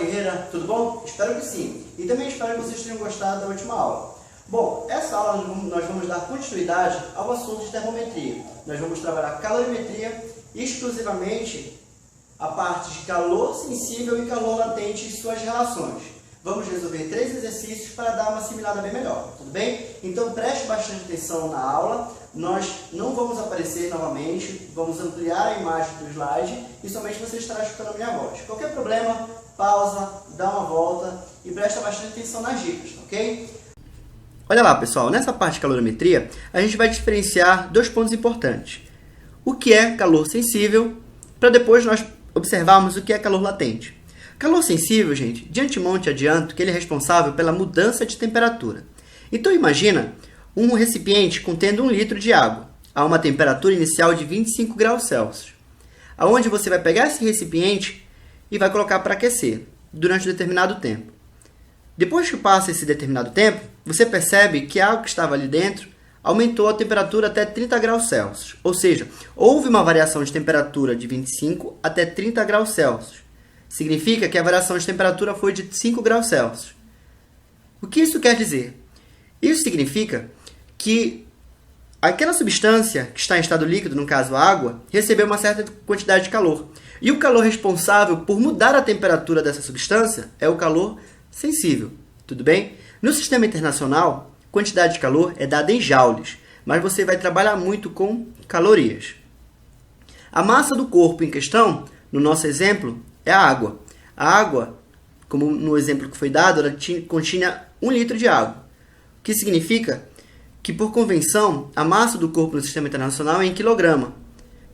guerreira, tudo bom? Espero que sim. E também espero que vocês tenham gostado da última aula. Bom, essa aula nós vamos dar continuidade ao assunto de termometria. Nós vamos trabalhar calorimetria, exclusivamente a parte de calor sensível e calor latente e suas relações. Vamos resolver 3 exercícios para dar uma assimilada bem melhor, tudo bem? Então preste bastante atenção na aula, nós não vamos aparecer novamente, vamos ampliar a imagem do slide e somente você estará escutando a minha voz. Qualquer problema, pausa, dá uma volta e presta bastante atenção nas dicas, ok? Olha lá, pessoal, nessa parte de calorimetria, a gente vai diferenciar 2 pontos importantes. O que é calor sensível, para depois nós observarmos o que é calor latente. Calor sensível, gente, de antemão te adianto que ele é responsável pela mudança de temperatura. Então imagina um recipiente contendo 1 litro de água a uma temperatura inicial de 25 graus Celsius, aonde você vai pegar esse recipiente e vai colocar para aquecer durante um determinado tempo. Depois que passa esse determinado tempo, você percebe que a água que estava ali dentro aumentou a temperatura até 30 graus Celsius, ou seja, houve uma variação de temperatura de 25 até 30 graus Celsius. Significa que a variação de temperatura foi de 5 graus Celsius. O que isso quer dizer? Isso significa que aquela substância que está em estado líquido, no caso a água, recebeu uma certa quantidade de calor. E o calor responsável por mudar a temperatura dessa substância é o calor sensível. Tudo bem? No sistema internacional, quantidade de calor é dada em joules, mas você vai trabalhar muito com calorias. A massa do corpo em questão, no nosso exemplo, é a água. A água, como no exemplo que foi dado, ela continha 1 litro de água. O que significa que, por convenção, a massa do corpo no sistema internacional é em quilograma.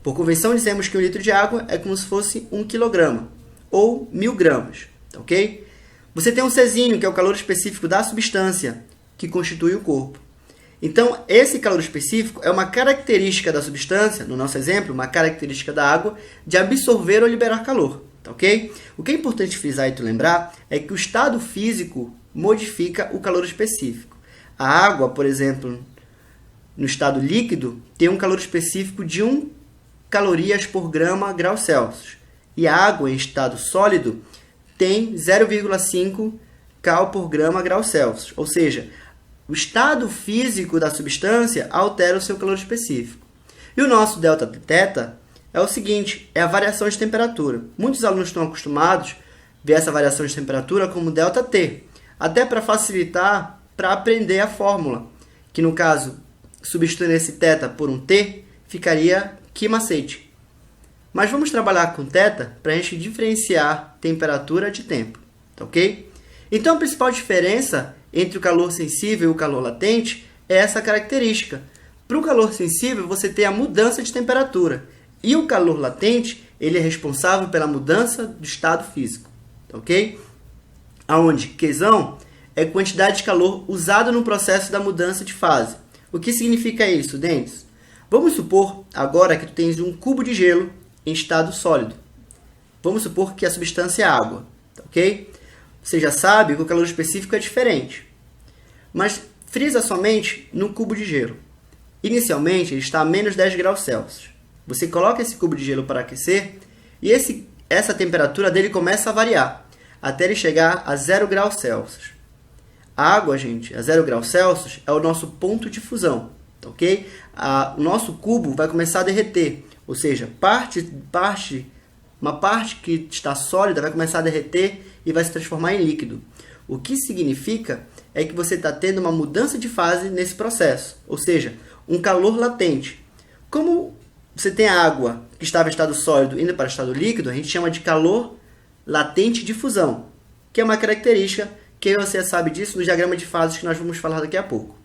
Por convenção, dizemos que 1 litro de água é como se fosse 1 quilograma, ou 1000 gramas. Ok? Você tem um Czinho, que é o calor específico da substância que constitui o corpo. Então, esse calor específico é uma característica da substância, no nosso exemplo, uma característica da água, de absorver ou liberar calor. Tá ok? O que é importante frisar e tu lembrar é que o estado físico modifica o calor específico. A água, por exemplo, no estado líquido, tem um calor específico de 1 calorias por grama grau Celsius. E a água em estado sólido tem 0,5 cal por grama grau Celsius. Ou seja, o estado físico da substância altera o seu calor específico. E o nosso ΔT é o seguinte, é a variação de temperatura. Muitos alunos estão acostumados a ver essa variação de temperatura como ΔT, até para facilitar para aprender a fórmula, que no caso, substituindo esse θ por um T, ficaria que macete. Mas vamos trabalhar com θ para a gente diferenciar temperatura de tempo, tá ok? Então a principal diferença entre o calor sensível e o calor latente é essa característica. Para o calor sensível, você tem a mudança de temperatura. E o calor latente, ele é responsável pela mudança do estado físico, ok? Aonde Qzão é quantidade de calor usado no processo da mudança de fase. O que significa isso, Denis? Vamos supor agora que tu tens um cubo de gelo em estado sólido. Vamos supor que a substância é água, ok? Você já sabe que o calor específico é diferente. Mas frisa somente no cubo de gelo. Inicialmente, ele está a menos 10 graus Celsius. Você coloca esse cubo de gelo para aquecer e essa temperatura dele começa a variar até ele chegar a 0 graus Celsius. A água, gente, a 0 graus Celsius é o nosso ponto de fusão, ok? O nosso cubo vai começar a derreter, ou seja, uma parte que está sólida vai começar a derreter e vai se transformar em líquido. O que significa é que você está tendo uma mudança de fase nesse processo, ou seja, um calor latente. Como você tem a água que estava em estado sólido indo para estado líquido, a gente chama de calor latente de fusão, que é uma característica que você sabe disso no diagrama de fases que nós vamos falar daqui a pouco.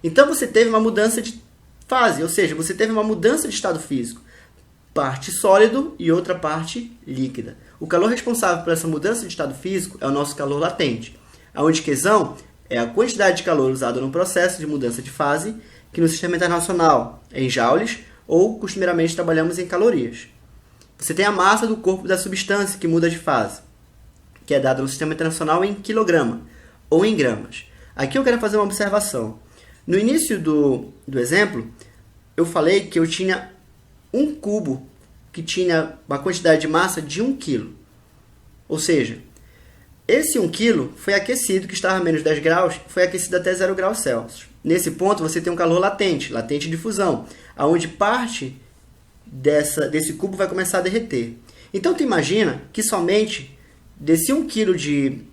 Então você teve uma mudança de fase, ou seja, você teve uma mudança de estado físico, parte sólido e outra parte líquida. O calor responsável por essa mudança de estado físico é o nosso calor latente, onde Qzão é a quantidade de calor usada no processo de mudança de fase, que no sistema internacional é em joules, ou costumeiramente trabalhamos em calorias. Você tem a massa do corpo da substância que muda de fase, que é dada no sistema internacional em quilograma ou em gramas. Aqui eu quero fazer uma observação. No início do exemplo, eu falei que eu tinha um cubo que tinha uma quantidade de massa de 1 kg. Ou seja, esse 1 kg foi aquecido, que estava a menos 10 graus, foi aquecido até 0 graus Celsius. Nesse ponto, você tem um calor latente de fusão, onde parte desse cubo vai começar a derreter. Então, tu imagina que somente desse 1 kg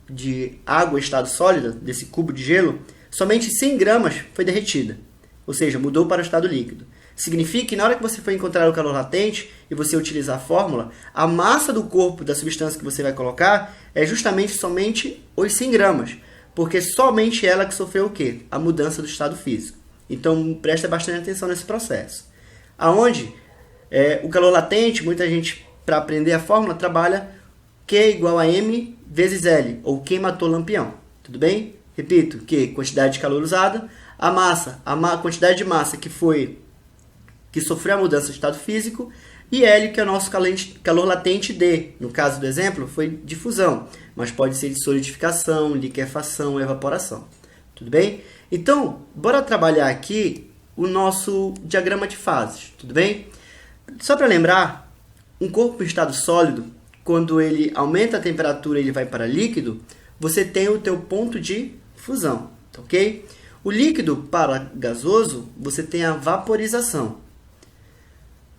de água em estado sólido, desse cubo de gelo, somente 100 gramas foi derretida, ou seja, mudou para o estado líquido. Significa que na hora que você for encontrar o calor latente e você utilizar a fórmula, a massa do corpo da substância que você vai colocar é justamente somente os 100 gramas, porque somente ela que sofreu o quê? A mudança do estado físico. Então, presta bastante atenção nesse processo. Aonde o calor latente, muita gente, para aprender a fórmula, trabalha Q igual a M vezes L, ou quem matou o lampião. Tudo bem? Repito, Q, quantidade de calor usada, a massa, a quantidade de massa que sofreu a mudança de estado físico, e L, que é o nosso calor latente D. No caso do exemplo, foi de fusão, mas pode ser de solidificação, liquefação, evaporação. Tudo bem? Então, bora trabalhar aqui o nosso diagrama de fases. Tudo bem? Só para lembrar, um corpo em estado sólido, quando ele aumenta a temperatura e ele vai para líquido, você tem o teu ponto de fusão. Ok? O líquido para gasoso, você tem a vaporização.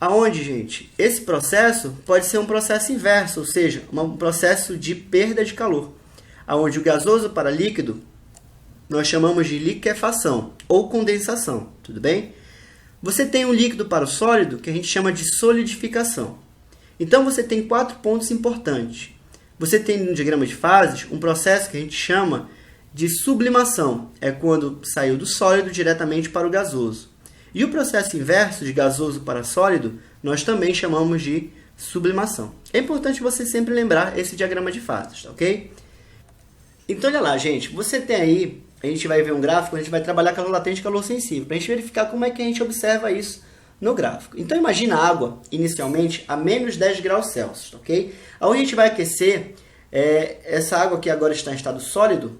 Aonde, gente? Esse processo pode ser um processo inverso, ou seja, um processo de perda de calor. Aonde o gasoso para líquido, nós chamamos de liquefação ou condensação, tudo bem? Você tem um líquido para o sólido, que a gente chama de solidificação. Então, você tem 4 pontos importantes. Você tem no diagrama de fases um processo que a gente chama de sublimação. É quando saiu do sólido diretamente para o gasoso. E o processo inverso de gasoso para sólido, nós também chamamos de sublimação. É importante você sempre lembrar esse diagrama de fases, tá ok? Então, olha lá, gente. Você tem aí, a gente vai ver um gráfico, a gente vai trabalhar calor latente e calor sensível, para a gente verificar como é que a gente observa isso no gráfico. Então, imagina a água, inicialmente, a menos 10 graus Celsius, tá ok? Onde a gente vai aquecer essa água que agora está em estado sólido,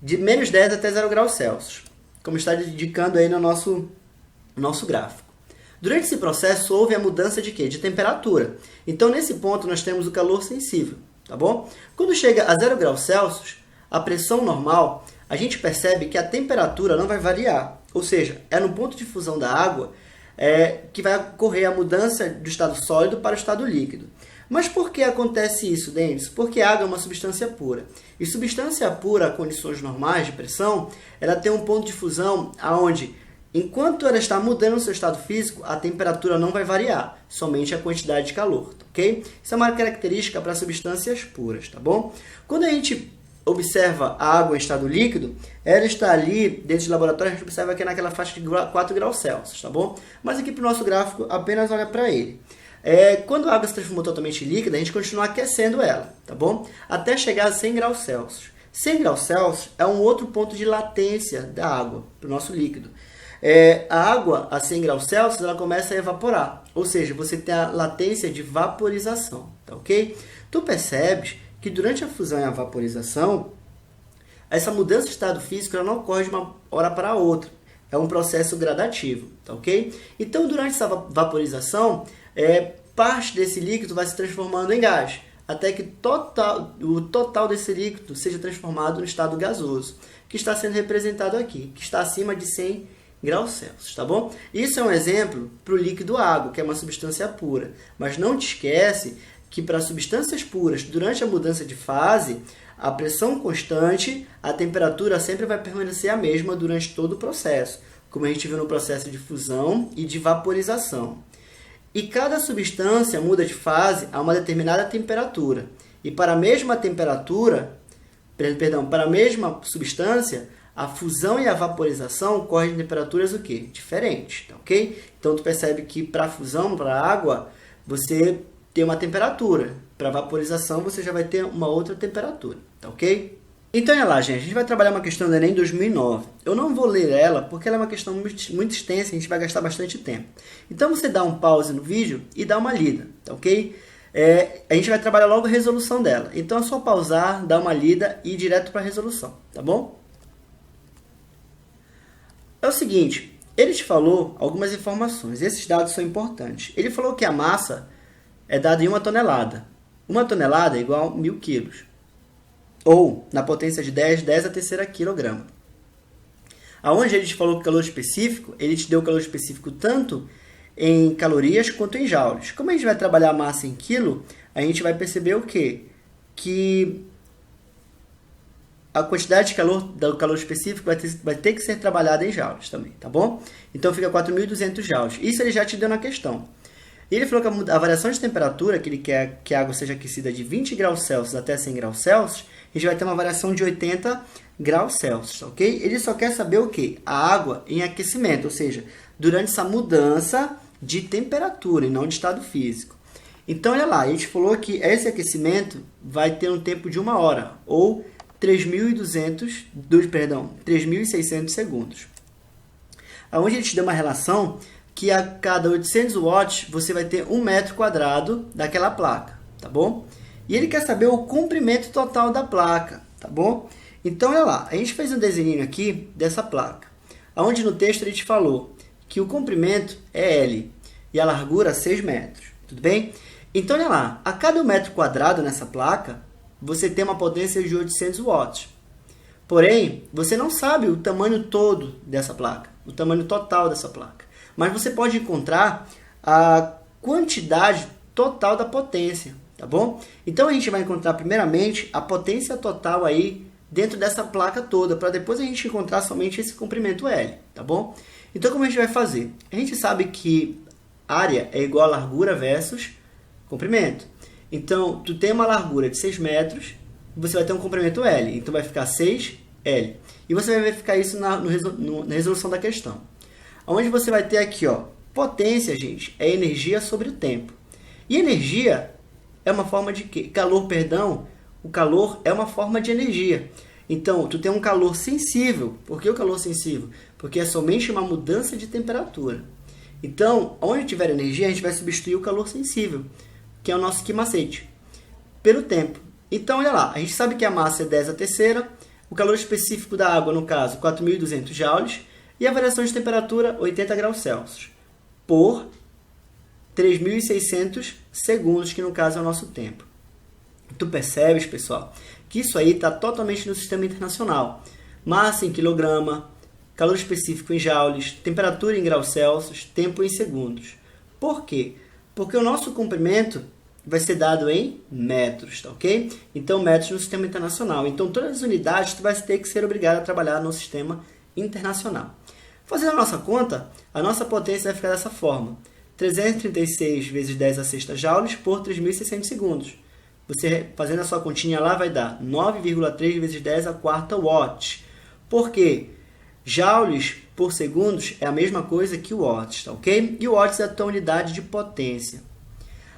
de menos 10 até 0 graus Celsius, como está indicando aí no nosso gráfico. Durante esse processo, houve a mudança de quê? De temperatura. Então, nesse ponto, nós temos o calor sensível, tá bom? Quando chega a 0 graus Celsius, a pressão normal, a gente percebe que a temperatura não vai variar. Ou seja, é no ponto de fusão da água que vai ocorrer a mudança do estado sólido para o estado líquido. Mas por que acontece isso, Denis? Porque a água é uma substância pura. E substância pura, a condições normais de pressão, ela tem um ponto de fusão onde, enquanto ela está mudando o seu estado físico, a temperatura não vai variar, somente a quantidade de calor, ok? Isso é uma característica para substâncias puras, tá bom? Quando a gente observa a água em estado líquido, ela está ali, dentro de laboratório, a gente observa que é naquela faixa de 4 graus Celsius, tá bom? Mas aqui para o nosso gráfico, apenas olha para ele. Quando a água se transformou totalmente líquida, a gente continua aquecendo ela, tá bom? Até chegar a 100 graus Celsius. 100 graus Celsius é um outro ponto de latência da água, para o nosso líquido. A água a 100 graus Celsius ela começa a evaporar, ou seja, você tem a latência de vaporização, tá ok? Tu percebes que durante a fusão e a vaporização, essa mudança de estado físico ela não ocorre de uma hora para a outra, é um processo gradativo, tá ok? Então, durante essa vaporização, parte desse líquido vai se transformando em gás, até que o total desse líquido seja transformado no estado gasoso, que está sendo representado aqui, que está acima de 100 graus Celsius, tá bom? Isso é um exemplo para o líquido água, que é uma substância pura. Mas não te esquece que para substâncias puras, durante a mudança de fase, a pressão constante, a temperatura sempre vai permanecer a mesma durante todo o processo, como a gente viu no processo de fusão e de vaporização. E cada substância muda de fase a uma determinada temperatura. E para a mesma temperatura, para a mesma substância, a fusão e a vaporização ocorrem em temperaturas o quê? Diferentes, tá ok? Então, tu percebe que para a fusão, para a água, você tem uma temperatura. Para a vaporização, você já vai ter uma outra temperatura, tá ok? Então, olha lá, gente. A gente vai trabalhar uma questão do Enem 2009. Eu não vou ler ela, porque ela é uma questão muito extensa e a gente vai gastar bastante tempo. Então, você dá um pause no vídeo e dá uma lida, tá ok? A gente vai trabalhar logo a resolução dela. Então, é só pausar, dar uma lida e ir direto para a resolução, tá bom? É o seguinte, ele te falou algumas informações, esses dados são importantes. Ele falou que a massa é dada em 1 tonelada. 1 tonelada é igual a 1000 quilos. ou na potência de 10, 10 a terceira quilograma. Aonde ele te falou que o calor específico, ele te deu o calor específico tanto em calorias quanto em joules. Como a gente vai trabalhar a massa em quilo, a gente vai perceber o quê? Que a quantidade de calor do calor específico vai ter que ser trabalhada em joules também, tá bom? Então fica 4.200 joules. Isso ele já te deu na questão. Ele falou que a variação de temperatura, que ele quer que a água seja aquecida de 20 graus Celsius até 100 graus Celsius, a gente vai ter uma variação de 80 graus Celsius, ok? Ele só quer saber o quê? A água em aquecimento, ou seja, durante essa mudança de temperatura e não de estado físico. Então, olha lá, a gente falou que esse aquecimento vai ter um tempo de 1 hora, ou 3.600 segundos. Onde a gente deu uma relação que a cada 800 watts você vai ter 1 metro quadrado daquela placa, tá bom? E ele quer saber o comprimento total da placa, tá bom? Então, olha lá, a gente fez um desenho aqui dessa placa, onde no texto ele te falou que o comprimento é L e a largura 6 metros, tudo bem? Então, olha lá, a cada 1 metro quadrado nessa placa, você tem uma potência de 800 watts. Porém, você não sabe o tamanho todo dessa placa, o tamanho total dessa placa. Mas você pode encontrar a quantidade total da potência, tá bom? Então, a gente vai encontrar primeiramente a potência total aí dentro dessa placa toda, para depois a gente encontrar somente esse comprimento L, tá bom? Então, como a gente vai fazer? A gente sabe que área é igual a largura versus comprimento. Então, tu tem uma largura de 6 metros, você vai ter um comprimento L, então vai ficar 6L. E você vai verificar isso na resolução da questão. Onde você vai ter aqui, ó, potência, gente, é energia sobre o tempo. E energia é uma forma de quê? Calor, perdão, o calor é uma forma de energia. Então, tu tem um calor sensível. Por que o calor sensível? Porque é somente uma mudança de temperatura. Então, onde tiver energia, a gente vai substituir o calor sensível, que é o nosso quimacete, pelo tempo. Então, olha lá, a gente sabe que a massa é 10 a terceira, o calor específico da água, no caso, 4.200 joules, e a variação de temperatura, 80 graus Celsius, por 3.600 segundos, que no caso é o nosso tempo. Tu percebes, pessoal, que isso aí está totalmente no sistema internacional. Massa em quilograma, calor específico em joules, temperatura em graus Celsius, tempo em segundos. Por quê? Porque o nosso comprimento vai ser dado em metros, tá ok? Então, metros no sistema internacional. Então, todas as unidades tu vai ter que ser obrigado a trabalhar no sistema internacional. Fazendo a nossa conta, a nossa potência vai ficar dessa forma. 336 vezes 10 a sexta joules por 3.600 segundos. Você, fazendo a sua continha lá, vai dar 9,3 vezes 10 a quarta watts. Por quê? Joules por segundos é a mesma coisa que watts, tá ok? E watts é a tua unidade de potência.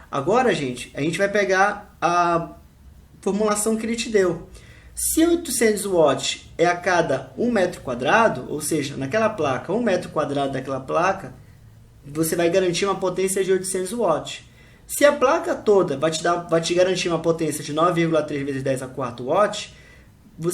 Agora, gente, a gente vai pegar a formulação que ele te deu. Se 800 watts é a cada 1 metro quadrado, ou seja, naquela placa, 1 metro quadrado daquela placa, você vai garantir uma potência de 800 watts. Se a placa toda vai te garantir uma potência de 9,3 vezes 10 a quarto watts,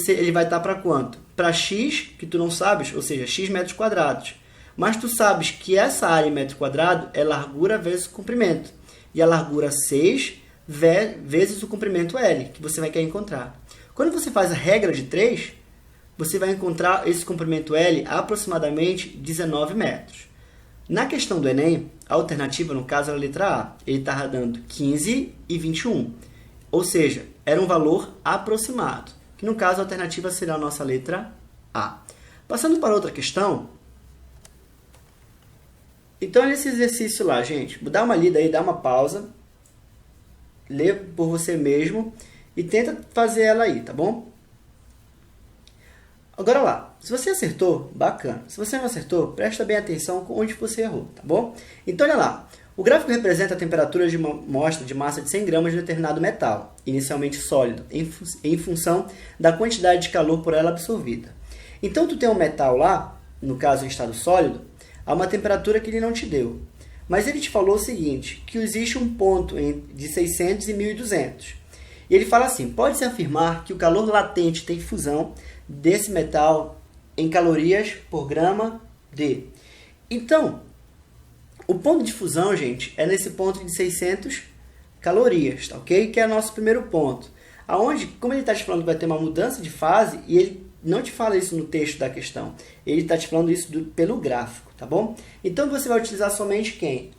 ele vai estar para quanto? Para x, que tu não sabes, ou seja, x metros quadrados. Mas tu sabes que essa área em metro quadrado é largura vezes comprimento. E a largura 6 vezes o comprimento L, que você vai querer encontrar. Quando você faz a regra de 3, você vai encontrar esse comprimento L a aproximadamente 19 metros. Na questão do Enem, a alternativa, no caso, era a letra A. Ele estava dando 15 e 21. Ou seja, era um valor aproximado. Que no caso, a alternativa será a nossa letra A. Passando para outra questão. Então, nesse exercício lá, gente, dá uma lida aí, dá uma pausa. Lê por você mesmo e tenta fazer ela aí, tá bom? Agora lá, se você acertou, bacana. Se você não acertou, presta bem atenção onde você errou, tá bom? Então, olha lá. O gráfico representa a temperatura de uma amostra de massa de 100 gramas de determinado metal, inicialmente sólido, em função da quantidade de calor por ela absorvida. Então, tu tem um metal lá, no caso em estado sólido, a uma temperatura que ele não te deu. Mas ele te falou o seguinte, que existe um ponto de 600 e 1200. E ele fala assim, pode-se afirmar que o calor latente tem fusão desse metal em calorias por grama de. Então, o ponto de fusão, gente, é nesse ponto de 600 calorias, tá ok? Que é o nosso primeiro ponto. Aonde, como ele está te falando que vai ter uma mudança de fase, e ele não te fala isso no texto da questão, ele está te falando isso pelo gráfico, tá bom? Então você vai utilizar somente quem?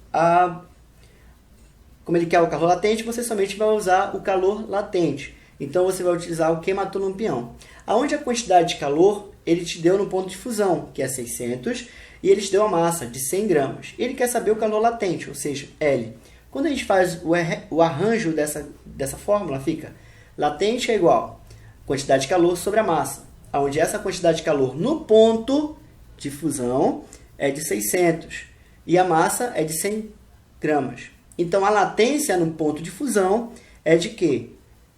Como ele quer o calor latente, você somente vai usar o calor latente. Então você vai utilizar o queimator lampião. Aonde a quantidade de calor ele te deu no ponto de fusão, que é 600, e ele te deu a massa de 100 gramas. Ele quer saber o calor latente, ou seja, L. Quando a gente faz o arranjo dessa fórmula, fica latente é igual quantidade de calor sobre a massa, onde essa quantidade de calor no ponto de fusão é de 600 e a massa é de 100 gramas. Então, a latência no ponto de fusão é de quê?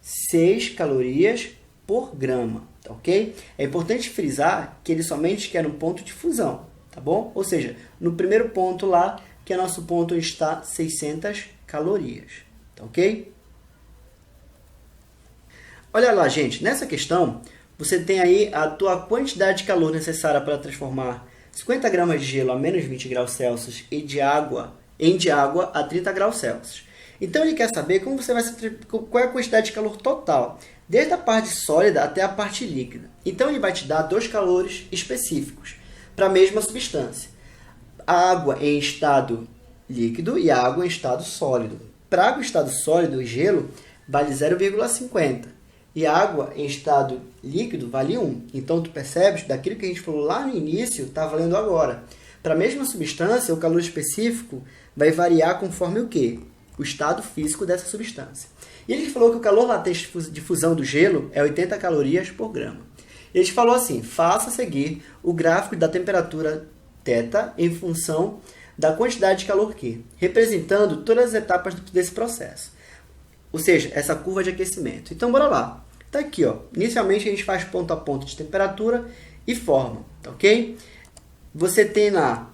6 calorias por grama, tá ok? É importante frisar que ele somente quer no ponto de fusão, tá bom? Ou seja, no primeiro ponto lá, que é nosso ponto onde está 600 calorias, tá ok? Olha lá, gente, nessa questão, você tem aí a tua quantidade de calor necessária para transformar 50 gramas de gelo a menos 20 graus Celsius e de água a 30 graus Celsius. Então, ele quer saber como você vai qual é a quantidade de calor total, desde a parte sólida até a parte líquida. Então, ele vai te dar 2 calores específicos para a mesma substância. A água em estado líquido e a água em estado sólido. Para água em estado sólido, o gelo vale 0,50. E a água em estado líquido vale 1. Então, tu percebes, daquilo que a gente falou lá no início, está valendo agora. Para a mesma substância, o calor específico vai variar conforme o quê? O estado físico dessa substância. E ele falou que o calor latente de fusão do gelo é 80 calorias por grama. Ele falou assim, faça seguir o gráfico da temperatura θ em função da quantidade de calor Q, representando todas as etapas desse processo. Ou seja, essa curva de aquecimento. Então, bora lá. Está aqui, ó. Inicialmente, a gente faz ponto a ponto de temperatura e forma, tá ok? Você tem lá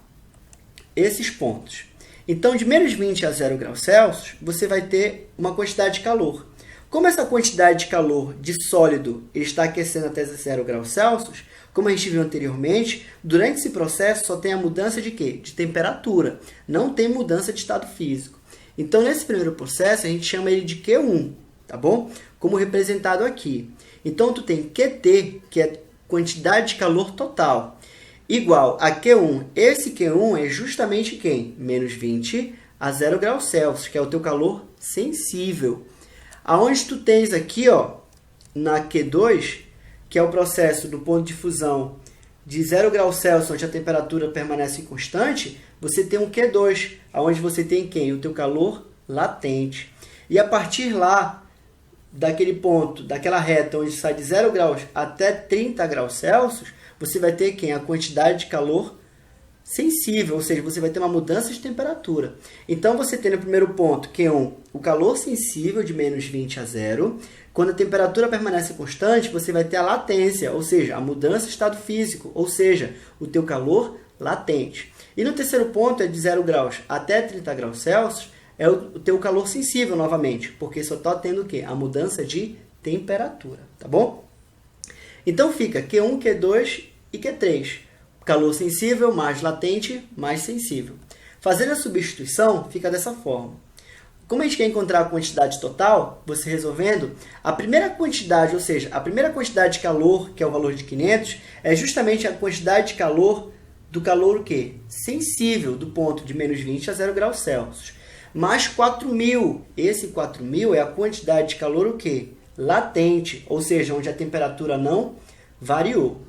esses pontos. Então, de menos 20 a 0 graus Celsius, você vai ter uma quantidade de calor. Como essa quantidade de calor de sólido está aquecendo até 0 graus Celsius, como a gente viu anteriormente, durante esse processo só tem a mudança de quê? De temperatura. Não tem mudança de estado físico. Então, nesse primeiro processo, a gente chama ele de Q1, tá bom? Como representado aqui. Então, tu tem QT, que é quantidade de calor total, igual a Q1. Esse Q1 é justamente quem? Menos 20 a 0 graus Celsius, que é o teu calor sensível. Aonde tu tens aqui, ó, na Q2, que é o processo do ponto de fusão de 0 graus Celsius, onde a temperatura permanece constante, você tem um Q2, onde você tem quem? O teu calor latente. E a partir lá, daquele ponto, daquela reta onde sai de 0 graus até 30 graus Celsius, você vai ter quem? A quantidade de calor sensível, ou seja, você vai ter uma mudança de temperatura. Então, você tem no primeiro ponto, Q1, o calor sensível de menos 20 a 0. Quando a temperatura permanece constante, você vai ter a latência, ou seja, a mudança de estado físico, ou seja, o teu calor latente. E no terceiro ponto, é de 0 graus até 30 graus Celsius, é o teu calor sensível novamente, porque só está tendo o quê? A mudança de temperatura, tá bom? Então, fica Q1, Q2 e Q3. Calor sensível mais latente mais sensível. Fazendo a substituição, fica dessa forma. Como a gente quer encontrar a quantidade total, você resolvendo, a primeira quantidade, ou seja, a primeira quantidade de calor, que é o valor de 500, é justamente a quantidade de calor do calor o quê? Sensível, do ponto de menos 20 a 0 graus Celsius. Mais 4.000. Esse 4.000 é a quantidade de calor o quê? Latente, ou seja, onde a temperatura não variou.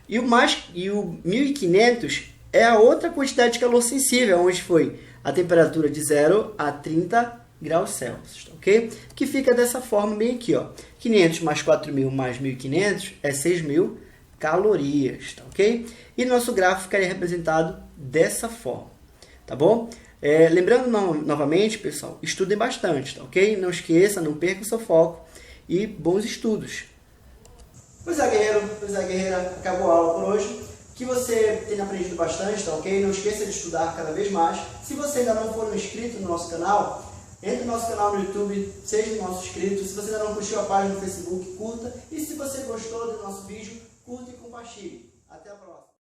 E o 1.500 é a outra quantidade de calor sensível, onde foi a temperatura de 0 a 30 graus Celsius, ok? Que fica dessa forma bem aqui, ó. 500 mais 4.000 mais 1.500 é 6.000 calorias, tá ok? E nosso gráfico ficaria representado dessa forma, tá bom? Lembrando novamente, pessoal, estudem bastante, tá ok? Não esqueça, não perca o seu foco e bons estudos. Pois é, guerreiro, pois é, guerreira, acabou a aula por hoje. Que você tenha aprendido bastante, tá ok? Não esqueça de estudar cada vez mais. Se você ainda não for inscrito no nosso canal, entre no nosso canal no YouTube, seja nosso inscrito. Se você ainda não curtiu a página no Facebook, curta. E se você gostou do nosso vídeo, curta e compartilhe. Até a próxima.